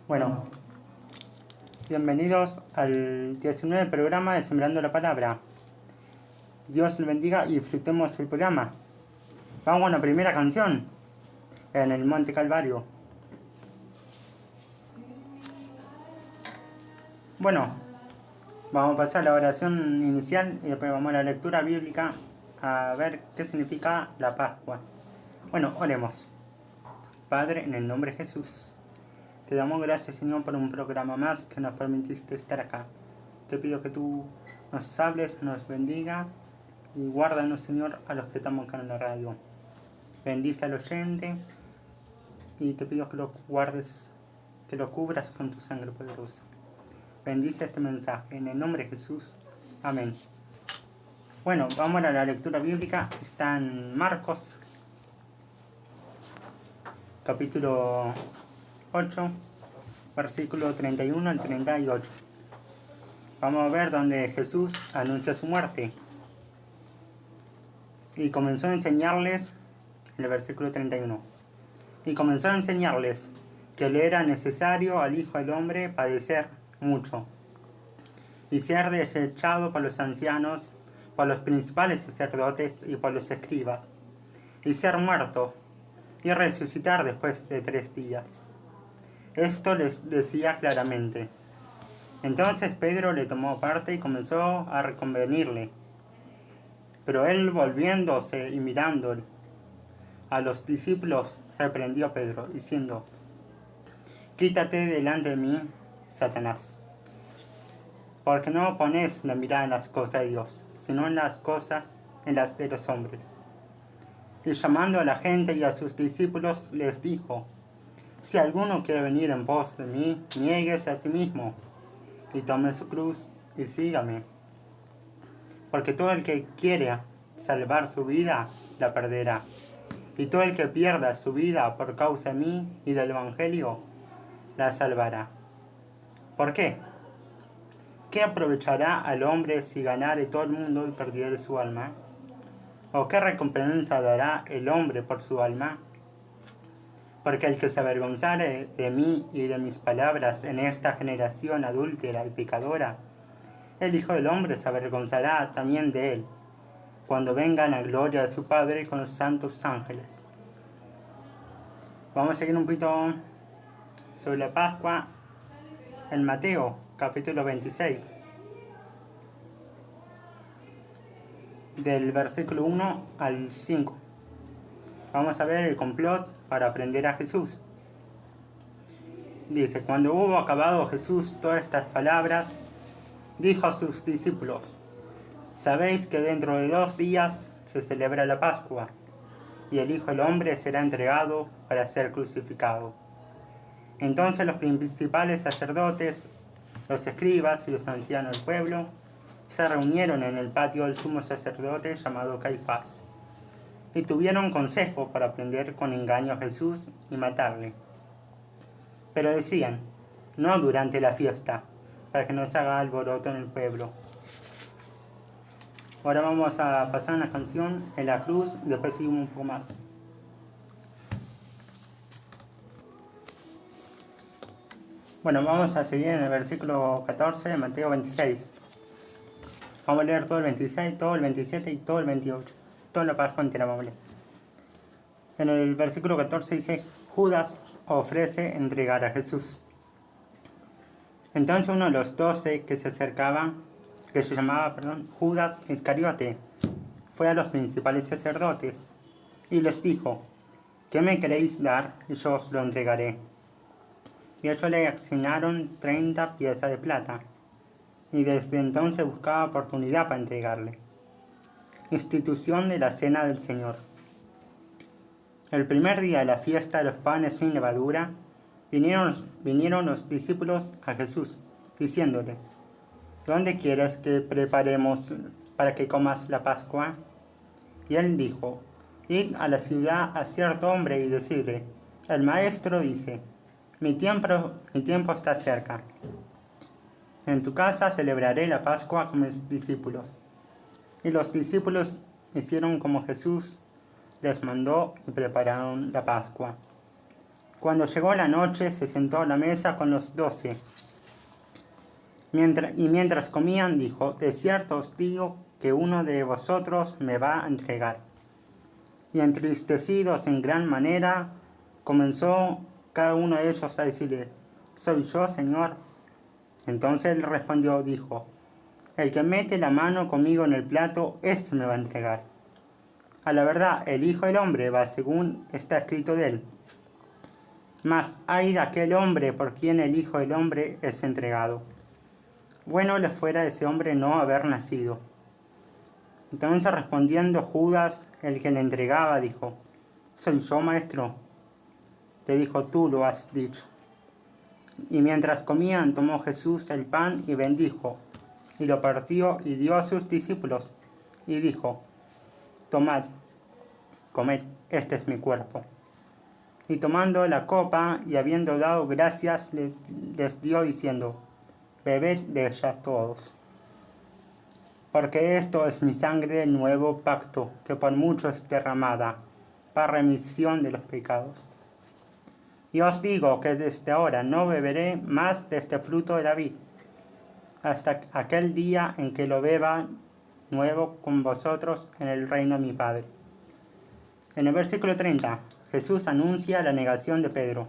Bueno, bienvenidos al 19 programa de Sembrando la Palabra. Dios le bendiga y disfrutemos el programa. Vamos con la primera canción, en el Monte Calvario. Bueno, vamos a pasar a la oración inicial y después vamos a la lectura bíblica a ver qué significa la Pascua. Bueno, oremos. Padre, en el nombre de Jesús, te damos gracias, Señor, por un programa más que nos permitiste estar acá. Te pido que tú nos hables, nos bendiga y guárdanos, Señor, a los que estamos acá en la radio. Bendice al oyente y te pido que lo guardes, que lo cubras con tu sangre poderosa. Bendice este mensaje en el nombre de Jesús. Amén. Bueno, vamos a la lectura bíblica. Está en Marcos, capítulo 8, versículo 31 al 38. Vamos a ver donde Jesús anuncia su muerte. Y comenzó a enseñarles, en el versículo 31, y comenzó a enseñarles que le era necesario al Hijo del Hombre padecer mucho, y ser desechado por los ancianos, por los principales sacerdotes y por los escribas, y ser muerto, y resucitar después de 3 días. Esto les decía claramente. Entonces Pedro le tomó parte y comenzó a reconvenirle. Pero él, volviéndose y mirando a los discípulos, reprendió a Pedro, diciendo: Quítate delante de mí, Satanás, porque no pones la mirada en las cosas de Dios, sino en las de los hombres. Y llamando a la gente y a sus discípulos, les dijo: Si alguno quiere venir en pos de mí, niéguese a sí mismo, y tome su cruz, y sígame. Porque todo el que quiere salvar su vida, la perderá. Y todo el que pierda su vida por causa de mí y del Evangelio, la salvará. ¿Por qué? ¿Qué aprovechará al hombre si ganare todo el mundo y perdiere su alma? ¿O qué recompensa dará el hombre por su alma? Porque el que se avergonzare de mí y de mis palabras en esta generación adúltera y pecadora, el Hijo del Hombre se avergonzará también de él, cuando venga en la gloria de su Padre con los santos ángeles. Vamos a seguir un poquito sobre la Pascua en Mateo, capítulo 26, del versículo 1 al 5. Vamos a ver el complot para aprender a Jesús. Dice: Cuando hubo acabado Jesús todas estas palabras, dijo a sus discípulos: Sabéis que dentro de 2 días se celebra la Pascua, y el Hijo del Hombre será entregado para ser crucificado. Entonces los principales sacerdotes, los escribas y los ancianos del pueblo se reunieron en el patio del sumo sacerdote llamado Caifás, y tuvieron consejo para prender con engaño a Jesús y matarle. Pero decían: no durante la fiesta, para que no se haga alboroto en el pueblo. Ahora vamos a pasar una canción en la cruz y después seguimos un poco más. Bueno, vamos a seguir en el versículo 14 de Mateo 26. Vamos a leer todo el 26, todo el 27 y todo el 28. Toda la Pascua entera vamos a leer. En el versículo 14 dice: Judas ofrece entregar a Jesús. Entonces uno de los 12 que se llamaba Judas Iscariote, fue a los principales sacerdotes y les dijo: ¿Qué me queréis dar? Y yo os lo entregaré. Y ellos le asignaron 30 piezas de plata, y desde entonces buscaba oportunidad para entregarle. Institución de la Cena del Señor. El primer día de la fiesta de los panes sin levadura, vinieron los discípulos a Jesús, diciéndole: ¿Dónde quieres que preparemos para que comas la Pascua? Y él dijo: Id a la ciudad a cierto hombre y decidle: el maestro dice, mi tiempo está cerca. En tu casa celebraré la Pascua con mis discípulos. Y los discípulos hicieron como Jesús les mandó y prepararon la Pascua. Cuando llegó la noche, se sentó a la mesa con los 12. Mientras comían, dijo: de cierto os digo que uno de vosotros me va a entregar. Y entristecidos en gran manera, comenzó cada uno de ellos a decirle: ¿soy yo, Señor? Entonces él respondió, dijo: el que mete la mano conmigo en el plato, ese me va a entregar. A la verdad, el Hijo del Hombre va según está escrito de él. Mas ay de aquel hombre por quien el Hijo del Hombre es entregado. Bueno le fuera a ese hombre no haber nacido. Entonces respondiendo Judas, el que le entregaba, dijo: ¿soy yo, maestro? Le dijo: tú lo has dicho. Y mientras comían, tomó Jesús el pan y bendijo, y lo partió y dio a sus discípulos, y dijo: tomad, comed, este es mi cuerpo. Y tomando la copa, y habiendo dado gracias, les dio diciendo: bebed de ella todos. Porque esto es mi sangre del nuevo pacto, que por mucho es derramada, para remisión de los pecados. Y os digo que desde ahora no beberé más de este fruto de la vid, hasta aquel día en que lo beba nuevo con vosotros en el reino de mi Padre. En el versículo 30, Jesús anuncia la negación de Pedro.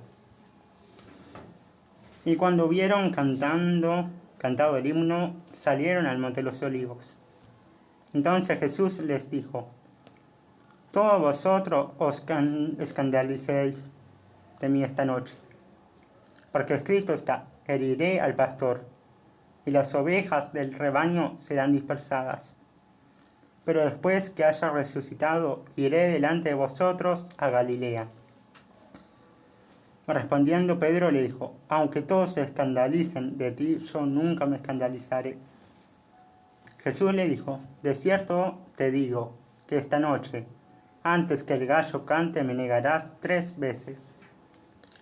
Y cuando hubieron cantado el himno, salieron al monte de los olivos. Entonces Jesús les dijo: todos vosotros os escandalicéis de mí esta noche, porque escrito está: heriré al pastor, y las ovejas del rebaño serán dispersadas. Pero después que haya resucitado, iré delante de vosotros a Galilea. Respondiendo Pedro le dijo: aunque todos se escandalicen de ti, yo nunca me escandalizaré. Jesús le dijo: de cierto te digo que esta noche, antes que el gallo cante, me negarás 3 veces.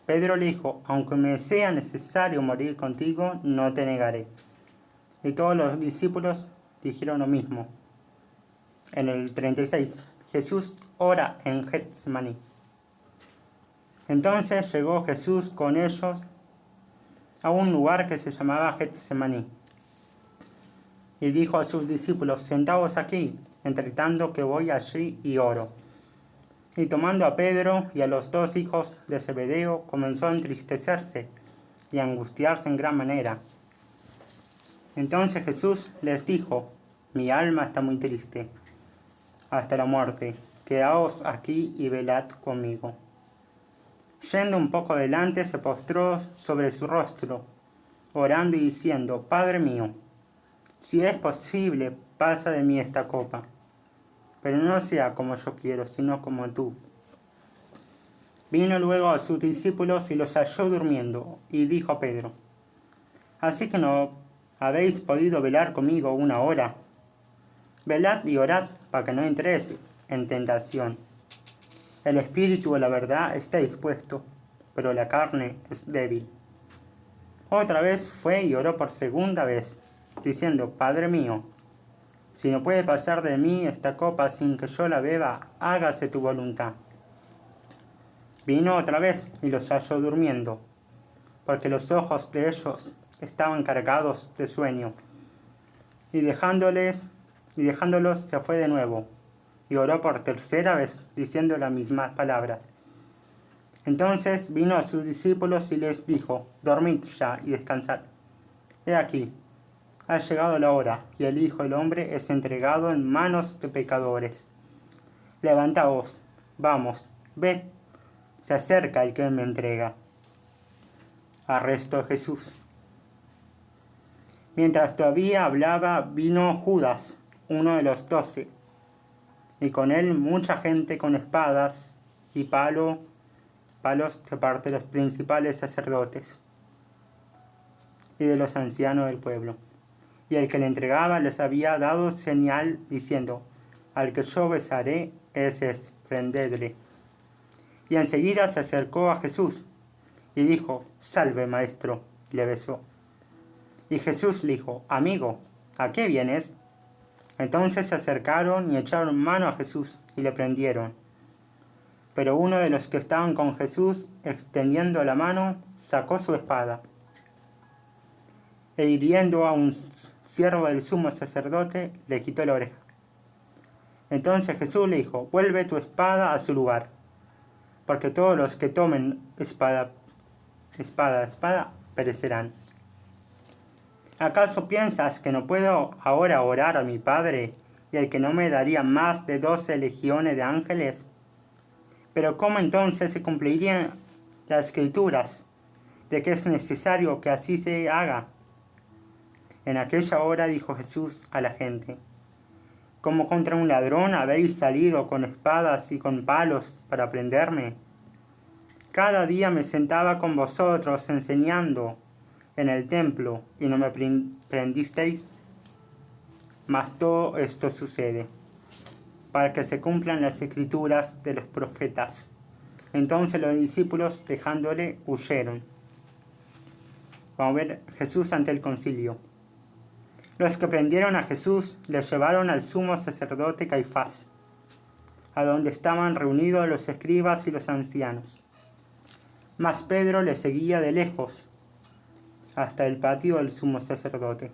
Pedro le dijo: aunque me sea necesario morir contigo, no te negaré. Y todos los discípulos dijeron lo mismo. En el 36, Jesús ora en Getsemaní. Entonces llegó Jesús con ellos a un lugar que se llamaba Getsemaní. Y dijo a sus discípulos: sentaos aquí, entre tanto que voy allí y oro. Y tomando a Pedro y a los 2 hijos de Zebedeo, comenzó a entristecerse y a angustiarse en gran manera. Entonces Jesús les dijo: mi alma está muy triste, hasta la muerte. Quedaos aquí y velad conmigo. Yendo un poco adelante, se postró sobre su rostro, orando y diciendo: Padre mío, si es posible, pasa de mí esta copa, pero no sea como yo quiero, sino como tú. Vino luego a sus discípulos y los halló durmiendo, y dijo a Pedro: ¿así que no habéis podido velar conmigo 1 hora? Velad y orad para que no entréis en tentación. El espíritu de la verdad está dispuesto, pero la carne es débil. Otra vez fue y oró por 2ª vez, diciendo: Padre mío, si no puede pasar de mí esta copa sin que yo la beba, hágase tu voluntad. Vino otra vez y los halló durmiendo, porque los ojos de ellos estaban cargados de sueño. Y dejándolos se fue de nuevo, y oró por 3ª vez, diciendo las mismas palabras. Entonces vino a sus discípulos y les dijo: dormid ya y descansad. He aquí, ha llegado la hora, y el Hijo del Hombre es entregado en manos de pecadores. Levantaos, vamos, ved, se acerca el que me entrega. Arresto de Jesús. Mientras todavía hablaba, vino Judas, uno de los 12, y con él mucha gente con espadas y palos de parte de los principales sacerdotes y de los ancianos del pueblo. Y el que le entregaba les había dado señal diciendo: al que yo besaré, ese es, prendedle. Y enseguida se acercó a Jesús y dijo: salve, maestro, y le besó. Y Jesús le dijo: amigo, ¿a qué vienes? Entonces se acercaron y echaron mano a Jesús y le prendieron. Pero uno de los que estaban con Jesús, extendiendo la mano, sacó su espada, e hiriendo a un siervo del sumo sacerdote, le quitó la oreja. Entonces Jesús le dijo: vuelve tu espada a su lugar, porque todos los que tomen espada, perecerán. ¿Acaso piensas que no puedo ahora orar a mi Padre, y el que no me daría más de 12 legiones de ángeles? Pero ¿cómo entonces se cumplirían las escrituras de que es necesario que así se haga? En aquella hora dijo Jesús a la gente: ¿cómo contra un ladrón habéis salido con espadas y con palos para prenderme? Cada día me sentaba con vosotros enseñando en el templo, y no me prendisteis. Mas todo esto sucede para que se cumplan las escrituras de los profetas. Entonces los discípulos, dejándole, huyeron. Vamos a ver Jesús ante el concilio. Los que prendieron a Jesús le llevaron al sumo sacerdote Caifás, a donde estaban reunidos los escribas y los ancianos. Mas Pedro le seguía de lejos hasta el patio del sumo sacerdote,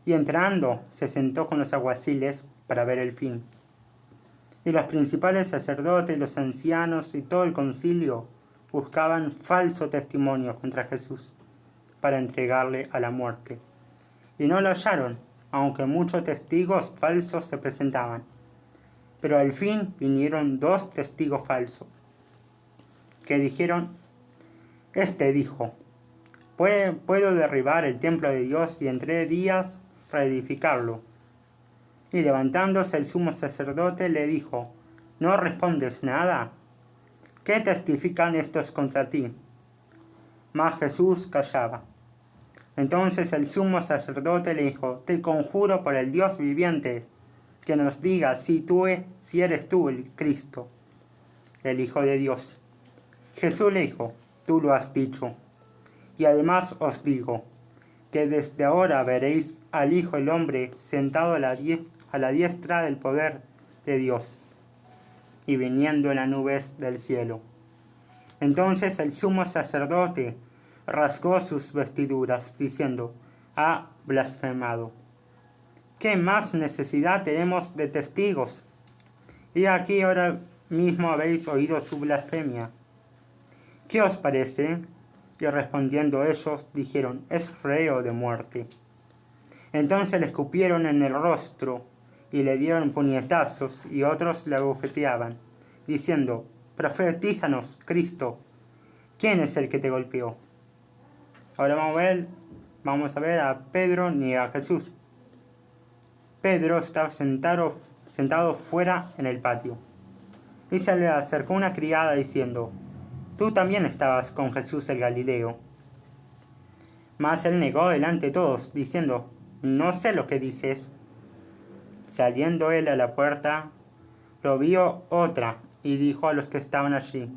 y entrando se sentó con los alguaciles para ver el fin. Y los principales sacerdotes, los ancianos y todo el concilio buscaban falso testimonio contra Jesús para entregarle a la muerte. Y no lo hallaron, aunque muchos testigos falsos se presentaban. Pero al fin vinieron 2 testigos falsos, que dijeron: este dijo: puedo derribar el templo de Dios y en 3 días reedificarlo. Y levantándose el sumo sacerdote le dijo: ¿no respondes nada? ¿Qué testifican estos contra ti? Mas Jesús callaba. Entonces el sumo sacerdote le dijo: te conjuro por el Dios viviente, que nos digas si eres tú el Cristo, el Hijo de Dios. Jesús le dijo: tú lo has dicho. Y además os digo, que desde ahora veréis al Hijo del Hombre sentado a la diestra del poder de Dios, y viniendo en las nubes del cielo. Entonces el sumo sacerdote rasgó sus vestiduras, diciendo: ha blasfemado. ¿Qué más necesidad tenemos de testigos? Y aquí ahora mismo habéis oído su blasfemia. ¿Qué os parece? Y respondiendo ellos, dijeron: es reo de muerte. Entonces le escupieron en el rostro y le dieron puñetazos, y otros le abofeteaban, diciendo: profetízanos, Cristo, ¿quién es el que te golpeó? Ahora vamos a ver a Pedro ni a Jesús. Pedro estaba sentado fuera en el patio, y se le acercó una criada diciendo: tú también estabas con Jesús el Galileo. Mas él negó delante de todos, diciendo: no sé lo que dices. Saliendo él a la puerta, lo vio otra, y dijo a los que estaban allí: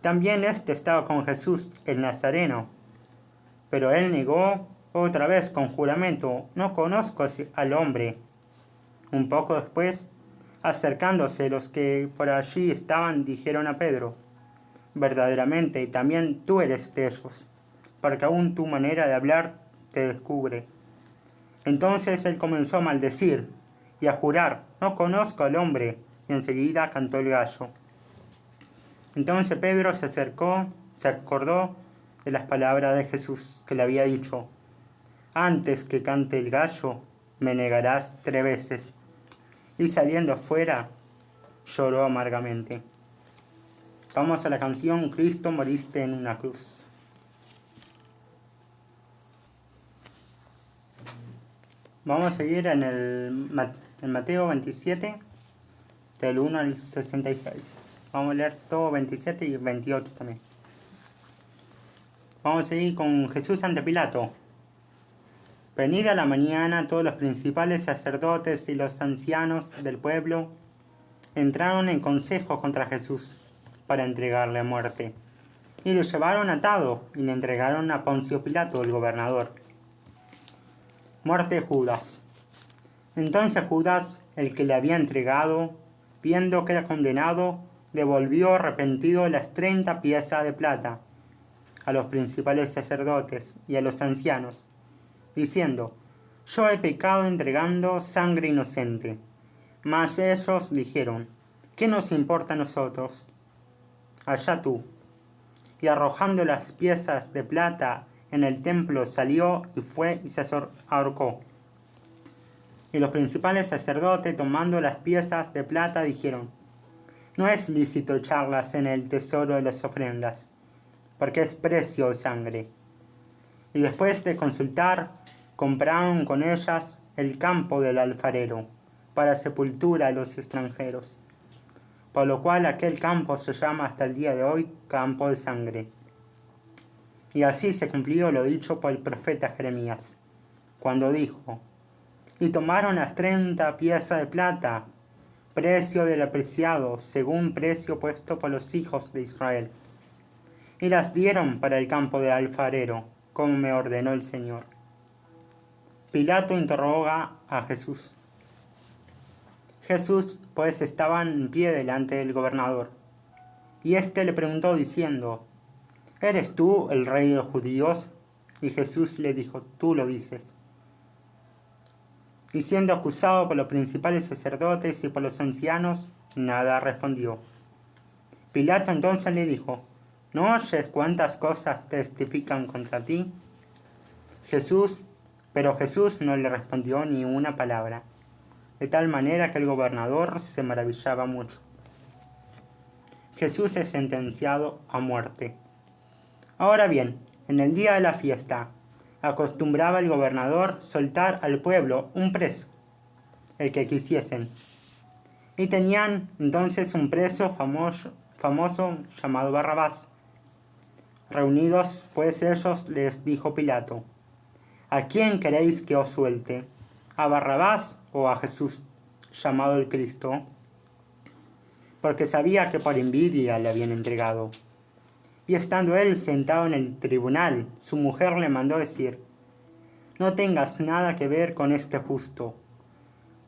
también estaba con Jesús el Nazareno. Pero él negó otra vez con juramento: no conozco al hombre. Un poco después, acercándose los que por allí estaban, dijeron a Pedro: verdaderamente, y también tú eres de ellos, porque aún tu manera de hablar te descubre. Entonces él comenzó a maldecir y a jurar: no conozco al hombre, y enseguida cantó el gallo. Entonces Pedro se acordó de las palabras de Jesús, que le había dicho: antes que cante el gallo, me negarás 3 veces. Y saliendo afuera, lloró amargamente. Vamos a la canción Cristo moriste en una cruz. Vamos a seguir en Mateo 27, del 1 al 66. Vamos a leer todo 27 y 28 también. Vamos a seguir con Jesús ante Pilato. Venida la mañana, todos los principales sacerdotes y los ancianos del pueblo entraron en consejo contra Jesús para entregarle a muerte. Y lo llevaron atado y le entregaron a Poncio Pilato, el gobernador. Muerte de Judas. Entonces Judas, el que le había entregado, viendo que era condenado, devolvió arrepentido las 30 piezas de plata a los principales sacerdotes y a los ancianos, diciendo: yo he pecado entregando sangre inocente. Mas ellos dijeron: ¿qué nos importa a nosotros? Allá tú. Y arrojando las piezas de plata en el templo, salió y fue y se ahorcó. Y los principales sacerdotes, tomando las piezas de plata, dijeron: no es lícito echarlas en el tesoro de las ofrendas, porque es precio de sangre. Y después de consultar, compraron con ellas el campo del alfarero, para sepultura de los extranjeros, por lo cual aquel campo se llama hasta el día de hoy campo de sangre. Y así se cumplió lo dicho por el profeta Jeremías, cuando dijo: y tomaron las 30 piezas de plata, precio del apreciado, según precio puesto por los hijos de Israel, y las dieron para el campo del alfarero, como me ordenó el Señor. Pilato interroga a Jesús. Jesús, pues, estaba en pie delante del gobernador, y éste le preguntó diciendo: ¿eres tú el rey de los judíos? Y Jesús le dijo: tú lo dices. Y siendo acusado por los principales sacerdotes y por los ancianos, nada respondió. Pilato entonces le dijo: ¿no oyes cuántas cosas testifican contra ti? Pero Jesús no le respondió ni una palabra, de tal manera que el gobernador se maravillaba mucho. Jesús es sentenciado a muerte. Ahora bien, en el día de la fiesta, acostumbraba el gobernador soltar al pueblo un preso, el que quisiesen. Y tenían entonces un preso famoso llamado Barrabás. Reunidos pues ellos, les dijo Pilato: ¿a quién queréis que os suelte? ¿A Barrabás o a Jesús, llamado el Cristo? Porque sabía que por envidia le habían entregado. Y estando él sentado en el tribunal, su mujer le mandó decir: no tengas nada que ver con este justo,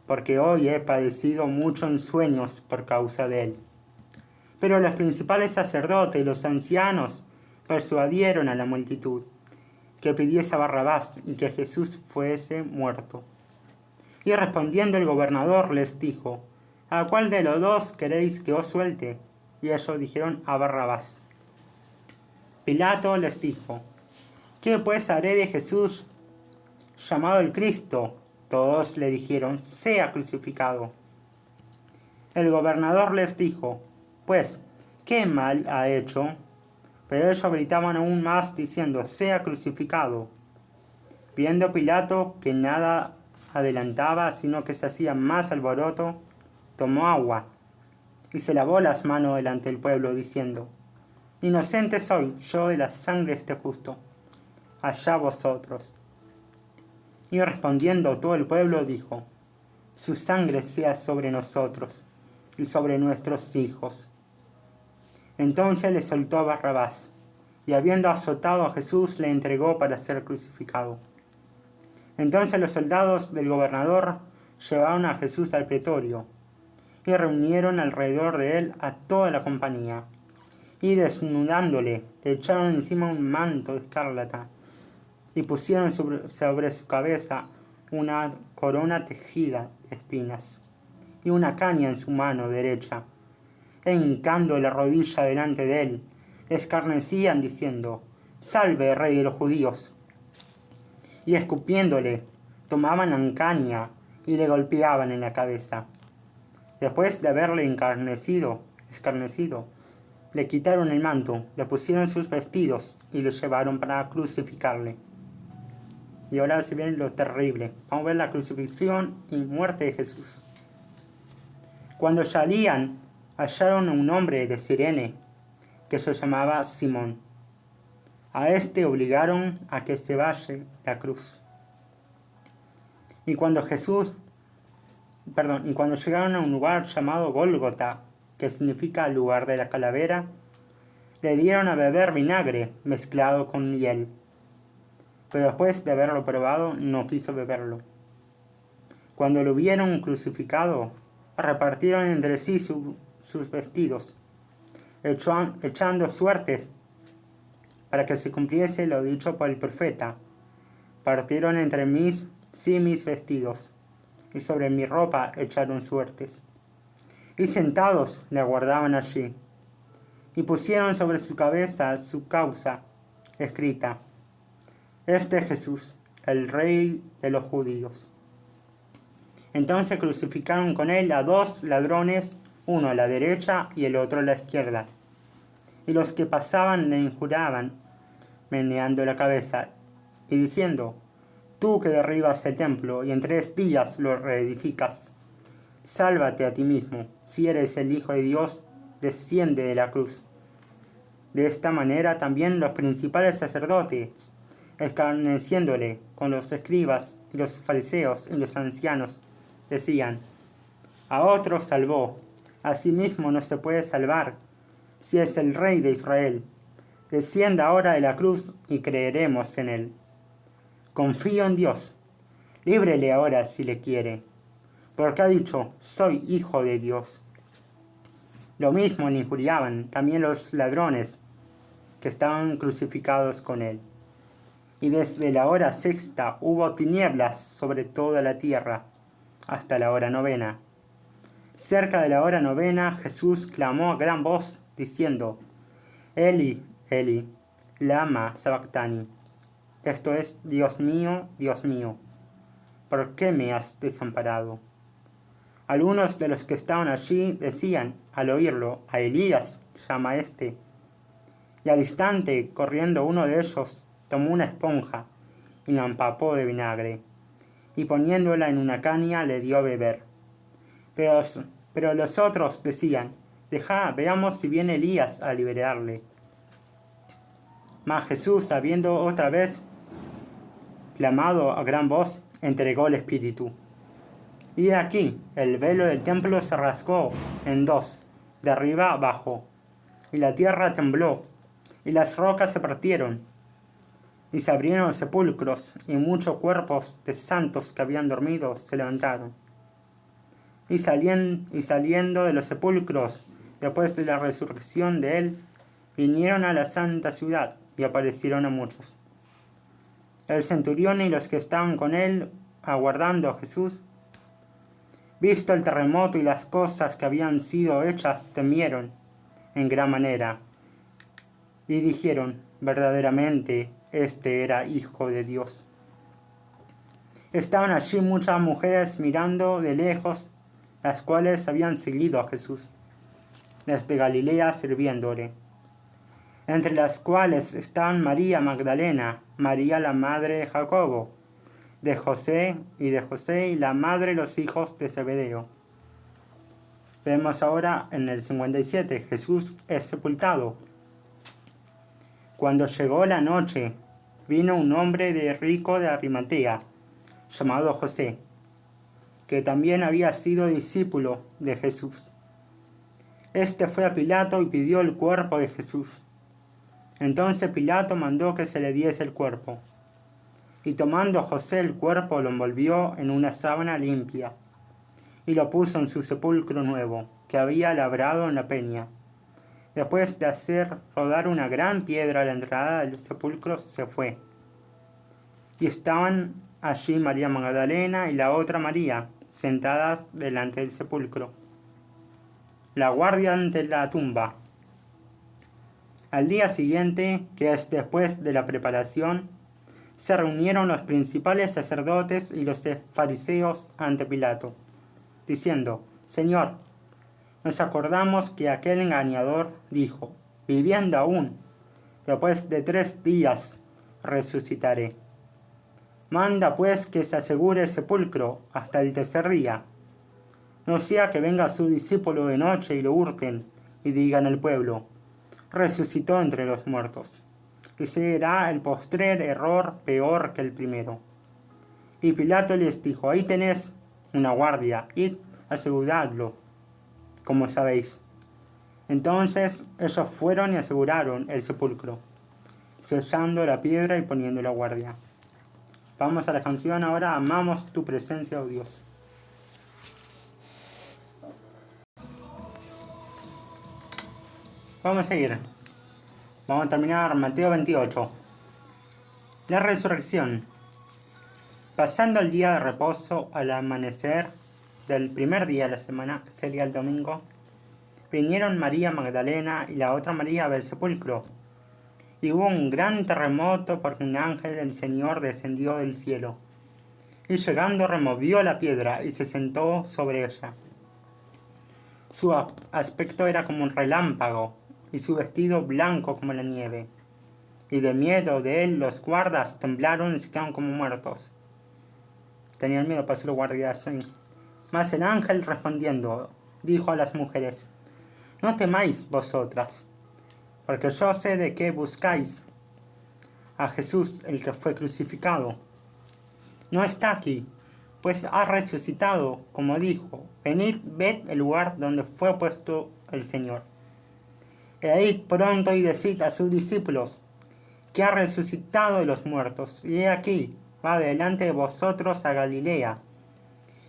porque hoy he padecido mucho en sueños por causa de él. Pero los principales sacerdotes y los ancianos persuadieron a la multitud que pidiese a Barrabás y que Jesús fuese muerto. Y respondiendo el gobernador les dijo: ¿a cuál de los dos queréis que os suelte? Y ellos dijeron: a Barrabás. Pilato les dijo: ¿qué pues haré de Jesús, llamado el Cristo? Todos le dijeron: sea crucificado. El gobernador les dijo: pues, ¿qué mal ha hecho? Pero ellos gritaban aún más, diciendo: sea crucificado. Viendo Pilato que nada adelantaba, sino que se hacía más alboroto, tomó agua y se lavó las manos delante del pueblo, diciendo: inocente soy yo de la sangre de este justo, allá vosotros. Y respondiendo todo el pueblo dijo: su sangre sea sobre nosotros y sobre nuestros hijos. Entonces le soltó a Barrabás, y habiendo azotado a Jesús, le entregó para ser crucificado. Entonces los soldados del gobernador llevaron a Jesús al pretorio, y reunieron alrededor de él a toda la compañía, y desnudándole, le echaron encima un manto de escarlata, y pusieron sobre su cabeza una corona tejida de espinas, y una caña en su mano derecha, e hincando la rodilla delante de él, le escarnecían diciendo: salve, rey de los judíos. Y escupiéndole, tomaban la caña y le golpeaban en la cabeza. Después de haberle escarnecido, le quitaron el manto, le pusieron sus vestidos y lo llevaron para crucificarle. Y ahora se viene lo terrible. Vamos a ver la crucifixión y muerte de Jesús. Cuando salían, hallaron a un hombre de Cirene, que se llamaba Simón. A este obligaron a que se vaya la cruz. Y cuando llegaron a un lugar llamado Gólgota, que significa lugar de la calavera, le dieron a beber vinagre mezclado con hiel. Pero después de haberlo probado, no quiso beberlo. Cuando lo vieron crucificado, repartieron entre sí sus vestidos echando suertes para que se cumpliese lo dicho por el profeta. Partieron entre mí mis vestidos, y sobre mi ropa echaron suertes. Y sentados le aguardaban allí, y pusieron sobre su cabeza su causa escrita: Este Jesús, el Rey de los judíos. Entonces crucificaron con él a 2 ladrones, uno a la derecha y el otro a la izquierda. Y los que pasaban le injuraban, meneando la cabeza, y diciendo: Tú que derribas el templo y en 3 días lo reedificas, sálvate a ti mismo. Si eres el Hijo de Dios, desciende de la cruz. De esta manera también los principales sacerdotes, escarneciéndole con los escribas y los fariseos y los ancianos, decían: A otros salvó, a sí mismo no se puede salvar, si es el Rey de Israel. Descienda ahora de la cruz y creeremos en él. Confío en Dios, líbrele ahora si le quiere, porque ha dicho: soy hijo de Dios. Lo mismo le injuriaban también los ladrones que estaban crucificados con él. Y desde la hora 6 hubo tinieblas sobre toda la tierra, hasta la hora 9. Cerca de la hora 9, Jesús clamó a gran voz, diciendo: Eli, Eli, lama sabactani. Esto es: Dios mío, ¿por qué me has desamparado? Algunos de los que estaban allí decían al oírlo: a Elías llama este. Y al instante, corriendo uno de ellos, tomó una esponja y la empapó de vinagre, y poniéndola en una caña le dio a beber. Pero los otros decían: Dejad, veamos si viene Elías a liberarle. Mas Jesús, habiendo otra vez clamado a gran voz, entregó el Espíritu. Y aquí el velo del templo se rasgó en 2, de arriba abajo, y la tierra tembló, y las rocas se partieron, y se abrieron los sepulcros, y muchos cuerpos de santos que habían dormido se levantaron. Y saliendo de los sepulcros, después de la resurrección de él, vinieron a la santa ciudad, y aparecieron a muchos. El centurión y los que estaban con él, aguardando a Jesús, visto el terremoto y las cosas que habían sido hechas, temieron en gran manera, y dijeron: verdaderamente, este era Hijo de Dios. Estaban allí muchas mujeres mirando de lejos, las cuales habían seguido a Jesús desde Galilea sirviéndole, entre las cuales estaban María Magdalena, María la madre de Jacobo, de José y la madre de los hijos de Zebedeo. Vemos ahora en el 57, Jesús es sepultado. Cuando llegó la noche, vino un hombre rico de Arimatea, llamado José, que también había sido discípulo de Jesús. Este fue a Pilato y pidió el cuerpo de Jesús. Entonces Pilato mandó que se le diese el cuerpo. Y tomando José el cuerpo, lo envolvió en una sábana limpia, y lo puso en su sepulcro nuevo, que había labrado en la peña. Después de hacer rodar una gran piedra a la entrada del sepulcro, se fue. Y estaban allí María Magdalena y la otra María, sentadas delante del sepulcro. La guardia ante la tumba. Al día siguiente, que es después de la preparación, se reunieron los principales sacerdotes y los fariseos ante Pilato, diciendo: Señor, nos acordamos que aquel engañador dijo: viviendo aún, después de 3 días resucitaré. Manda pues que se asegure el sepulcro hasta el 3er día, no sea que venga su discípulo de noche y lo hurten y digan al pueblo: resucitó entre los muertos. Y será el postrer error peor que el primero. Y Pilato les dijo: ahí tenés una guardia, id, aseguradlo, como sabéis. Entonces ellos fueron y aseguraron el sepulcro, sellando la piedra y poniendo la guardia. Vamos a la canción ahora: Amamos tu presencia, oh Dios. Vamos a seguir. Vamos a terminar Mateo 28. La resurrección. Pasando el día de reposo al amanecer del primer día de la semana, que sería el domingo, vinieron María Magdalena y la otra María a ver el sepulcro. Y hubo un gran terremoto porque un ángel del Señor descendió del cielo. Y llegando removió la piedra y se sentó sobre ella. Su aspecto era como un relámpago y su vestido blanco como la nieve. Y de miedo de él los guardas temblaron y se quedaron como muertos. Tenían miedo para ser guardias. ¿Sí? Mas el ángel respondiendo dijo a las mujeres: no temáis vosotras, porque yo sé de qué buscáis. A Jesús, el que fue crucificado. No está aquí, pues ha resucitado, como dijo. Venid, ved el lugar donde fue puesto el Señor. E id pronto y decid a sus discípulos que ha resucitado de los muertos, y he aquí, va delante de vosotros a Galilea,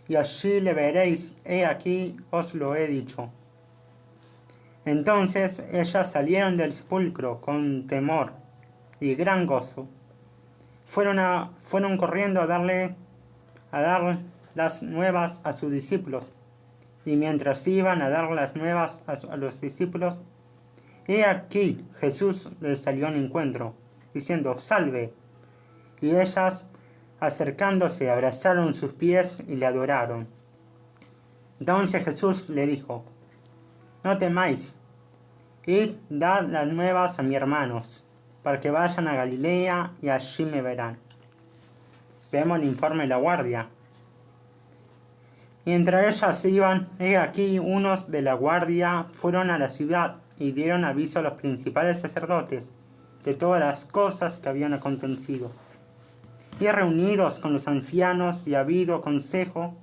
y allí le veréis, he aquí os lo he dicho. Entonces ellas salieron del sepulcro con temor y gran gozo. Fueron corriendo a dar las nuevas a sus discípulos. Y mientras iban a dar las nuevas a los discípulos, he aquí Jesús les salió en encuentro, diciendo: salve. Y ellas, acercándose, abrazaron sus pies y le adoraron. Entonces Jesús le dijo: no temáis, id, dad las nuevas a mis hermanos, para que vayan a Galilea y allí me verán. Vemos el informe de la guardia. Mientras ellas iban, he aquí unos de la guardia fueron a la ciudad y dieron aviso a los principales sacerdotes de todas las cosas que habían acontecido. Y reunidos con los ancianos y habido consejo,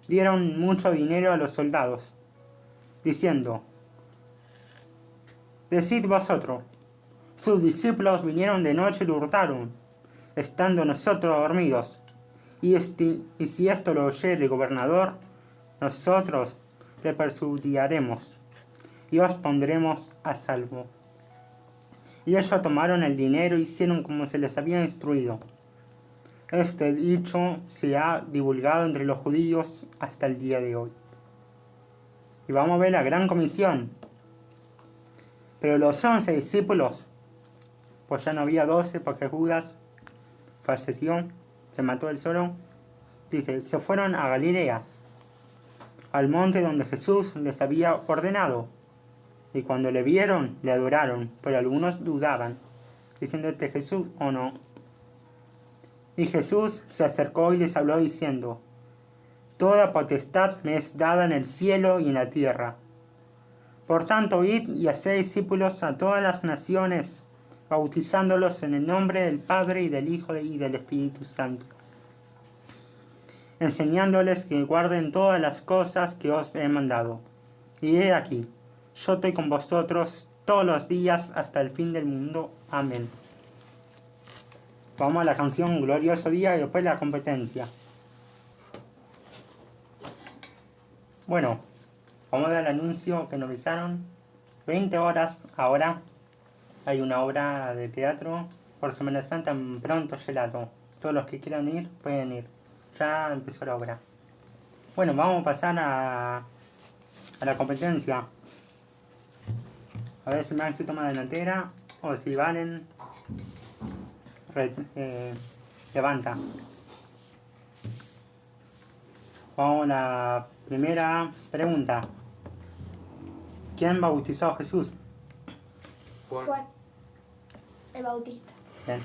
dieron mucho dinero a los soldados, diciendo: decid vosotros, sus discípulos vinieron de noche y lo hurtaron, estando nosotros dormidos. Y si esto lo oyere el gobernador, nosotros le persuadiremos y os pondremos a salvo. Y ellos tomaron el dinero y hicieron como se les había instruido. Este dicho se ha divulgado entre los judíos hasta el día de hoy. Y vamos a ver la gran comisión. Pero los 11 discípulos, pues ya no había 12 porque Judas falleció, se mató él solo, dice, se fueron a Galilea, al monte donde Jesús les había ordenado. Y cuando le vieron, le adoraron, pero algunos dudaban, diciendo: ¿este es Jesús o no? Y Jesús se acercó y les habló diciendo: toda potestad me es dada en el cielo y en la tierra. Por tanto, id y haced discípulos a todas las naciones, bautizándolos en el nombre del Padre y del Hijo y del Espíritu Santo, enseñándoles que guarden todas las cosas que os he mandado. Y he aquí, yo estoy con vosotros todos los días hasta el fin del mundo. Amén. Vamos a la canción Glorioso Día y después la competencia. Bueno, vamos a dar el anuncio que nos avisaron. 20 horas ahora hay una obra de teatro por Semana Santa en Pronto Gelato. Todos los que quieran ir pueden ir. Ya empezó la obra. Bueno, vamos a pasar a la competencia. A ver si Maxi toma delantera o si Valen levanta. Vamos a la primera pregunta. ¿Quién bautizó a Jesús? Juan, el Bautista. Bien.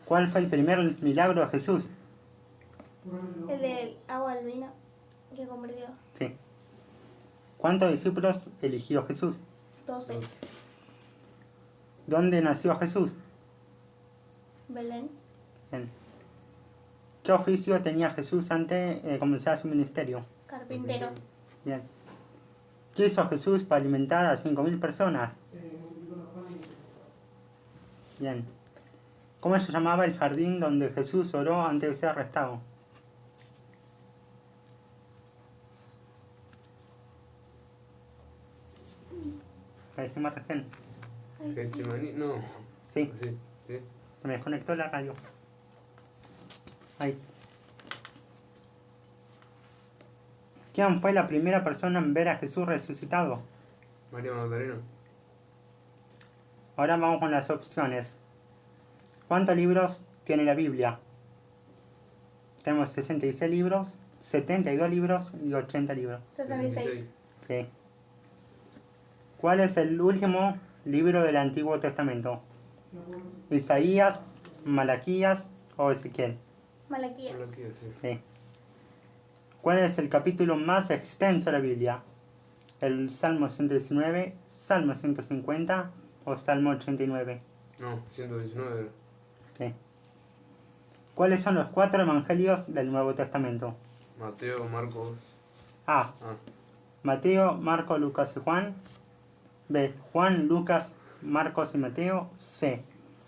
¿Cuál fue el primer milagro de Jesús? El del agua al vino que convirtió. Sí. ¿Cuántos discípulos eligió Jesús? 12. ¿Dónde nació Jesús? Belén. Bien. ¿Qué oficio tenía Jesús antes de comenzar su ministerio? Carpintero. Bien. ¿Qué hizo Jesús para alimentar a 5.000 personas? Bien. ¿Cómo se llamaba el jardín donde Jesús oró antes de ser arrestado? que dijimos recién. Getsemaní, no. Sí, Sí, sí. se me desconectó la radio. Ahí. ¿Quién fue la primera persona en ver a Jesús resucitado? María Magdalena. Ahora vamos con las opciones. ¿Cuántos libros tiene la Biblia? Tenemos 66 libros, 72 libros y 80 libros. 66. Sí. ¿Cuál es el último libro del Antiguo Testamento? ¿Isaías, Malaquías o Ezequiel? Malaquías. Malaquías, sí. Sí. ¿Cuál es el capítulo más extenso de la Biblia? ¿El Salmo 119, Salmo 150 o Salmo 89? No, 119 era. Sí. ¿Cuáles son los 4 evangelios del Nuevo Testamento? Mateo, Marcos. A. Ah, Mateo, Marcos, Lucas y Juan. B. Juan, Lucas, Marcos y Mateo. C.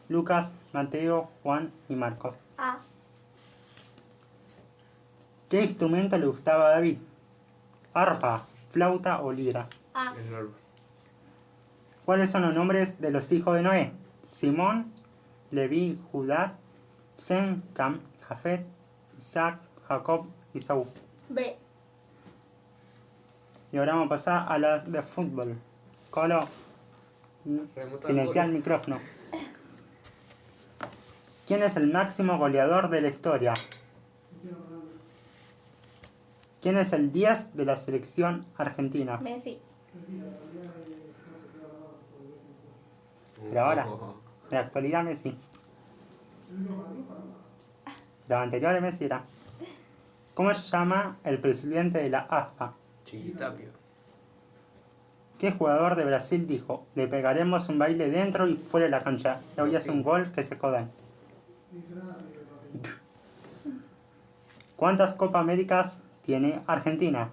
Lucas, Mateo, Juan y Marcos. A. ¿Qué instrumento le gustaba a David? Arpa, flauta o lira. A. el árbol. ¿Cuáles son los nombres de los hijos de Noé? Simón, Leví, Judá, Sem, Cam, Jafet, Isaac, Jacob y Saúl. B. Y ahora vamos a pasar a las de fútbol. Colo, Remonta silenciar el micrófono. ¿Quién es el máximo goleador de la historia? ¿Quién es el 10 de la selección argentina? Messi. Pero ahora, en la actualidad Messi. Los anteriores Messi era. ¿Cómo se llama el presidente de la AFA? Chiquitapia. ¿Qué jugador de Brasil dijo? Le pegaremos un baile dentro y fuera de la cancha. Le voy a hacer un gol que se jodan. ¿Cuántas Copa Américas tiene Argentina?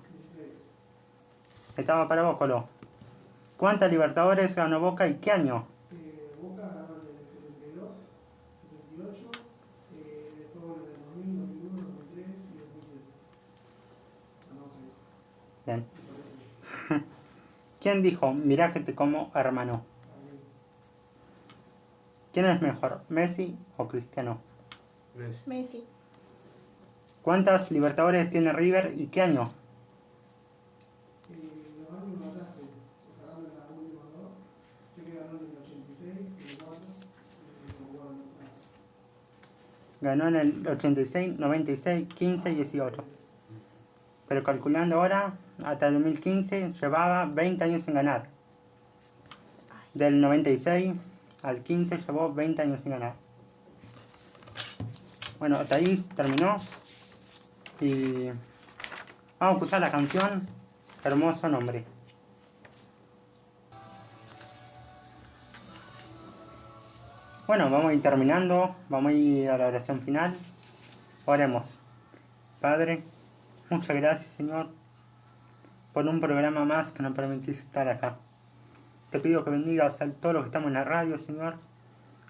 Estaba para vos, Colo. ¿Cuántas Libertadores ganó Boca y qué año? Boca ganó en el 72, 78, después en el 2000, 2001, 2003 y 2007. Ganó 6. Bien. ¿Quién dijo, mirá que te como, hermano? ¿Quién es mejor, Messi o Cristiano? Messi. Messi. ¿Cuántas Libertadores tiene River y qué año? Los años no hablaste, sacando las últimas dos, sé que ganó en el 86, en el 4, no jugaron nada. Ganó en el 86, 96, 15 y 18. Pero calculando ahora, hasta el 2015 llevaba 20 años sin ganar. Del 96 al 15 llevó 20 años sin ganar. Bueno, hasta ahí terminó. Y vamos a escuchar la canción Hermoso Nombre. Bueno, vamos a ir terminando. Vamos a ir a la oración final. Oremos. Padre, muchas gracias, Señor, por un programa más que nos permitís estar acá. Te pido que bendigas a todos los que estamos en la radio, Señor,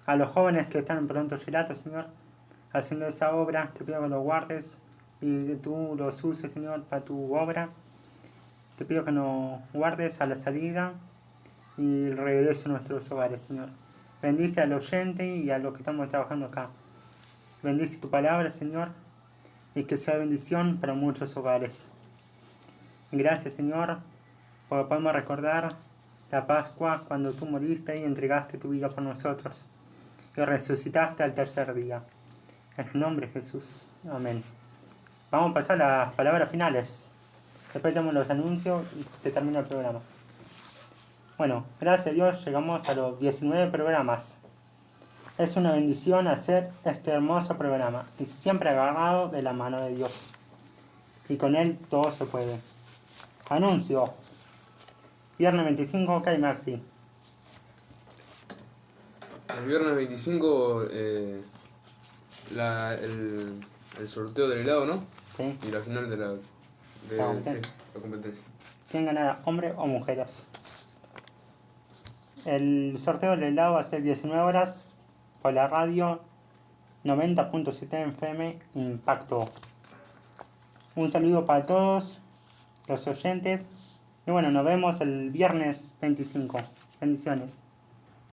a los jóvenes que están en Pronto Relato, Señor, haciendo esa obra. Te pido que los guardes y que tú los uses, Señor, para tu obra. Te pido que nos guardes a la salida y el regreso a nuestros hogares, Señor. Bendice al oyente y a los que estamos trabajando acá. Bendice tu palabra, Señor, y que sea bendición para muchos hogares. Gracias, Señor, porque podemos recordar la Pascua cuando tú moriste y entregaste tu vida por nosotros y resucitaste al tercer día. En el nombre de Jesús. Amén. Vamos a pasar a las palabras finales. Después tenemos los anuncios y se termina el programa. Bueno, gracias a Dios llegamos a los 19 programas. Es una bendición hacer este hermoso programa y siempre agarrado de la mano de Dios. Y con Él todo se puede. Anuncio. Viernes 25, ok, Maxi. El viernes 25, el sorteo del helado, ¿no? ¿Sí? Y la final de la competencia. sí, la competencia. ¿Quién ganará, hombres o mujeres? El sorteo del helado va a ser 19 horas por la radio 90.7 FM Impacto. Un saludo para todos los oyentes. Y bueno, nos vemos el viernes 25. Bendiciones.